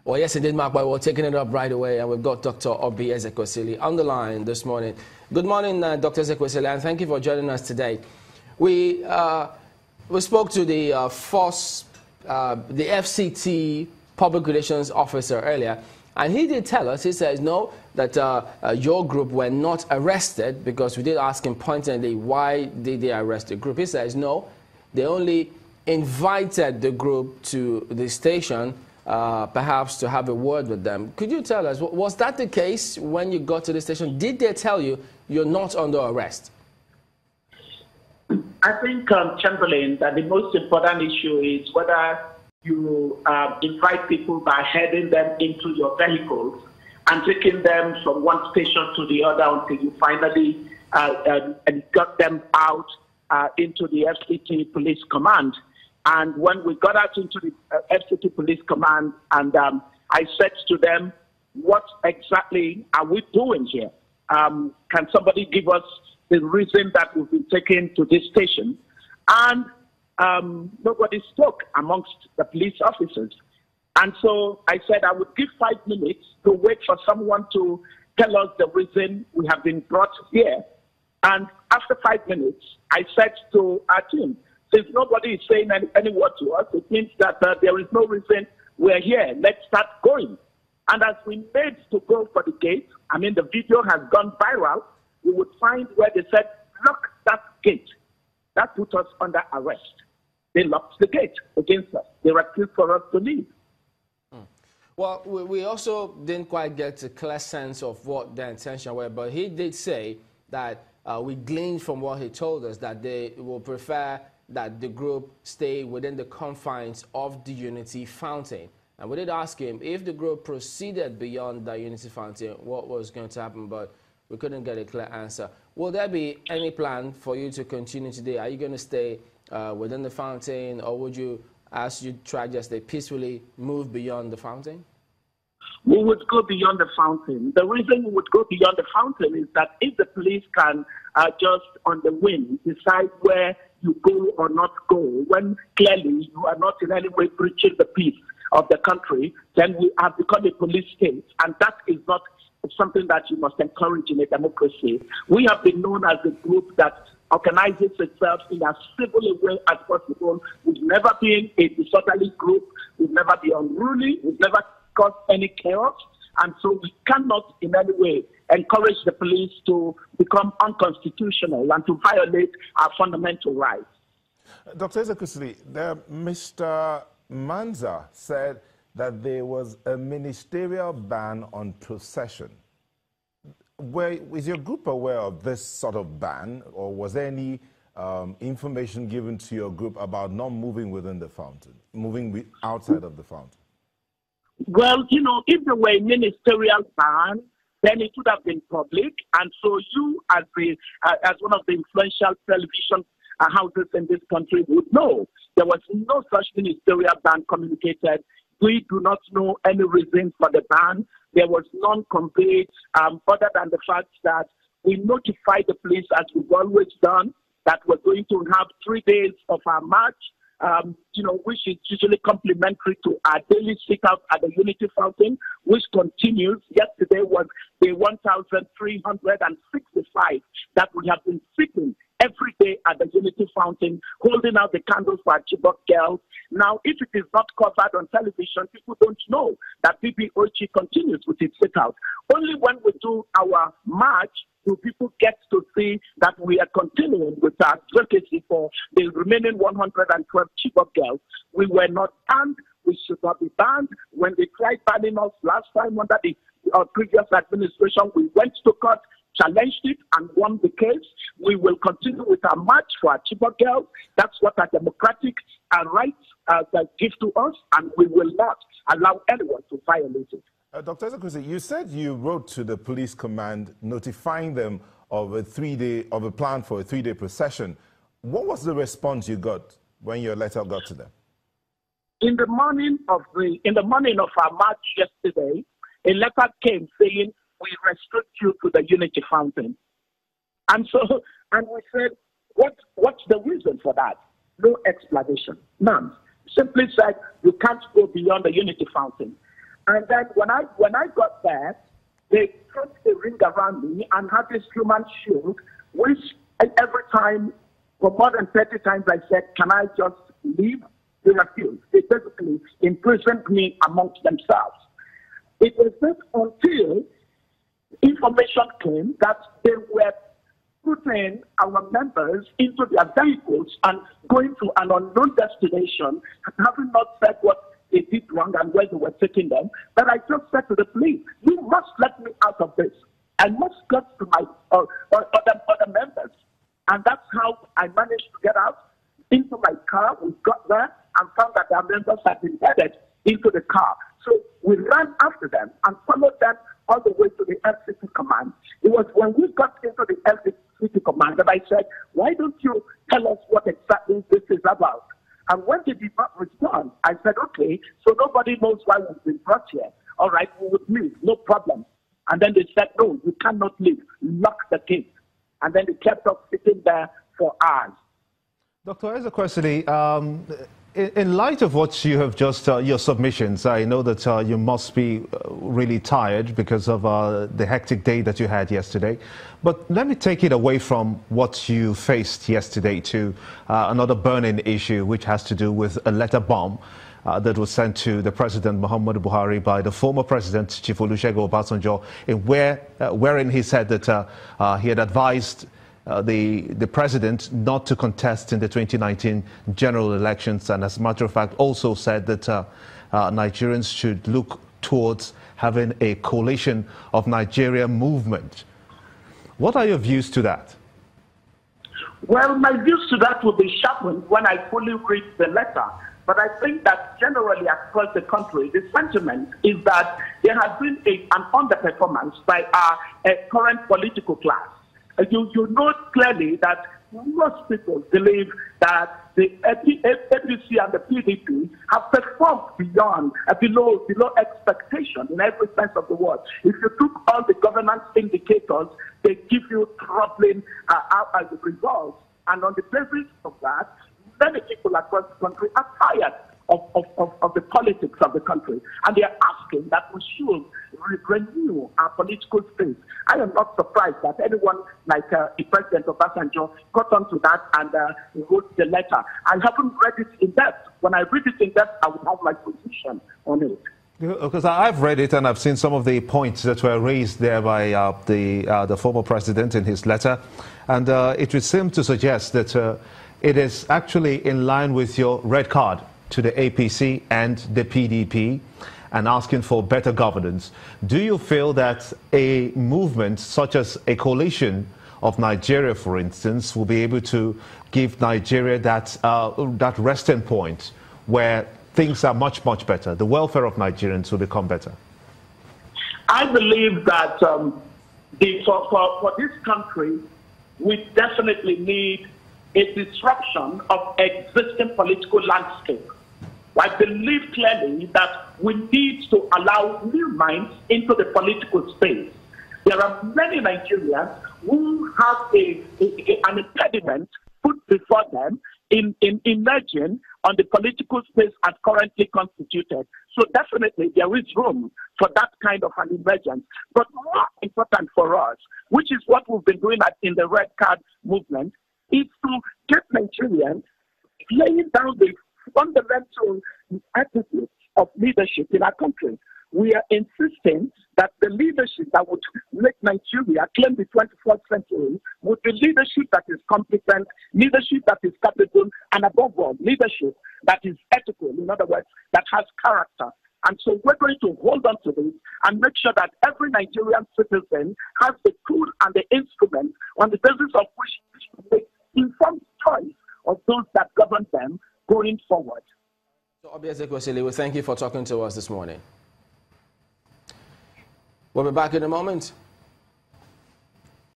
Well, yes, indeed, Mark, but we're taking it up right away, and we've got Dr. Obi Ezekwesili on the line this morning. Good morning, Dr. Ezekwesili, and thank you for joining us today. We spoke to the FCT Public Relations Officer earlier, and he did tell us, he says, no, that your group were not arrested, because we did ask him pointedly, why did they arrest the group? He says, no, they only invited the group to the station, perhaps to have a word with them. Could you tell us, was that the case when you got to the station? Did they tell you you're not under arrest? I think, Chamberlain, that the most important issue is whether you invite people by heading them into your vehicles and taking them from one station to the other until you finally got them out into the FCT Police Command. And when we got out into the FCT Police Command, and I said to them, what exactly are we doing here? Can somebody give us the reason that we've been taken to this station? And nobody spoke amongst the police officers. And so I said I would give 5 minutes to wait for someone to tell us the reason we have been brought here. And after 5 minutes, I said to our team, since nobody is saying any word to us, it means that there is no reason we're here. Let's start going. And as we made to go for the gate, I mean, the video has gone viral, we would find where they said, lock that gate. That put us under arrest. They locked the gate against us. They refused for us to leave. Well, we also didn't quite get a clear sense of what their intention were, but he did say that we gleaned from what he told us that they will prefer that the group stay within the confines of the Unity Fountain. And we did ask him if the group proceeded beyond the Unity Fountain, what was going to happen, but we couldn't get a clear answer. Will there be any plan for you to continue today? Are you going to stay within the fountain, or would you, as you try just to peacefully move beyond the fountain? We would go beyond the fountain. The reason we would go beyond the fountain is that if the police can just on the whim decide where you go or not go, when clearly you are not in any way breaching the peace of the country, then we have become a police state, and that is not something that you must encourage in a democracy. We have been known as a group that organizes itself in as civil a way as possible. We've never been a disorderly group. We've never been unruly. We've never caused any chaos. And so we cannot in any way encourage the police to become unconstitutional and to violate our fundamental rights. Dr. Ezekwesili, Mr. Manza said that there was a ministerial ban on procession. Is your group aware of this sort of ban, or was there any information given to your group about not moving within the fountain, moving outside of the fountain? Well, you know, if there were a ministerial ban, then it would have been public. And so you, as one of the influential television houses in this country, would know. There was no such ministerial ban communicated. We do not know any reason for the ban. There was none conveyed, other than the fact that we notified the police, as we've always done, that we're going to have 3 days of our march, which is usually complementary to our daily sit-out at the Unity Fountain, which continues. Yesterday was day 1,365 that we have been sitting every day at the Unity Fountain, holding out the candles for our Chibok girls. Now, if it is not covered on television, people don't know that BBOG continues with its sit-out. Only when we do our march do people get to see that we are continuing with our advocacy for the remaining 112 Chibok girls. We were not banned. We should not be banned. When they tried banning us last time under the previous administration, we went to court, challenged it, and won the case. We will continue with our march for our Chibok girls. That's what our democratic rights give to us, and we will not allow anyone to violate it. Dr. Ezekwesili, you said you wrote to the police command notifying them of a plan for a 3-day procession. What was the response you got when your letter got to them? In the morning of our march yesterday, a letter came saying we restrict you to the Unity Fountain, and we said, what's the reason for that? No explanation, none. Simply said you can't go beyond the Unity Fountain. And then when I got there, they put a ring around me and had this human shield, which every time, for more than 30 times, I said, can I just leave? They refused. They basically imprisoned me amongst themselves. It was not until information came that they were putting our members into their vehicles and going to an unknown destination, having not said what they did wrong and where they were taking them, that I just said to the police, you must let me out of this. I must get to my other members. And that's how I managed to get out into my car. We got there and found that our members had been headed into the car. So we ran after them and followed them all the way to the LCT command. It was when we got into the LCT command that I said, why don't you tell us what exactly this is about? And when they did not respond, I said, okay, so nobody knows why we've been brought here. All right, we would leave, no problem. And then they said, no, you cannot leave. Lock the gate. And then they kept us sitting there for hours. Dr. Ezekwesili, in light of what you have just, your submissions, I know that you must be really tired because of the hectic day that you had yesterday. But let me take it away from what you faced yesterday to another burning issue, which has to do with a letter bomb that was sent to the President Muhammadu Buhari by the former President Chief Olusegun Obasanjo, wherein he said that he had advised the president not to contest in the 2019 general elections, and as a matter of fact also said that Nigerians should look towards having a coalition of Nigeria movement. What are your views to that? Well, my views to that will be sharpened when I fully read the letter. But I think that generally across the country, the sentiment is that there has been an underperformance by our current political class. You know clearly that most people believe that the APC and the PDP have performed below expectation in every sense of the word. If you took all the governance indicators, they give you troubling results. And on the basis of that, many people across the country are tired of the politics of the country. And they are asking that we should renew our political space. I am not surprised that anyone like the President Obasanjo got onto that and wrote the letter. I haven't read it in depth. When I read it in depth, I will have my position on it. Because I've read it and I've seen some of the points that were raised there by the former president in his letter. And it would seem to suggest that it is actually in line with your red card to the APC and the PDP and asking for better governance. Do you feel that a movement such as a coalition of Nigeria, for instance, will be able to give Nigeria that resting point where things are much, much better? The welfare of Nigerians will become better. I believe that for this country, we definitely need a disruption of existing political landscape. I believe clearly that we need to allow new minds into the political space. There are many Nigerians who have an impediment put before them in emerging on the political space as currently constituted. So definitely there is room for that kind of an emergence. But more important for us, which is what we've been doing in the Red Card movement, is to get Nigerians laying down the fundamental attitude of leadership in our country. We are insisting that the leadership that would make Nigeria claim the 21st century would be leadership that is competent, leadership that is capable, and above all, leadership that is ethical, in other words, that has character. And so we're going to hold on to this and make sure that every Nigerian citizen has the tool and the instrument on the basis of which to make informed choice of those that govern them going forward. So, Ezekwesili, we thank you for talking to us this morning. We'll be back in a moment.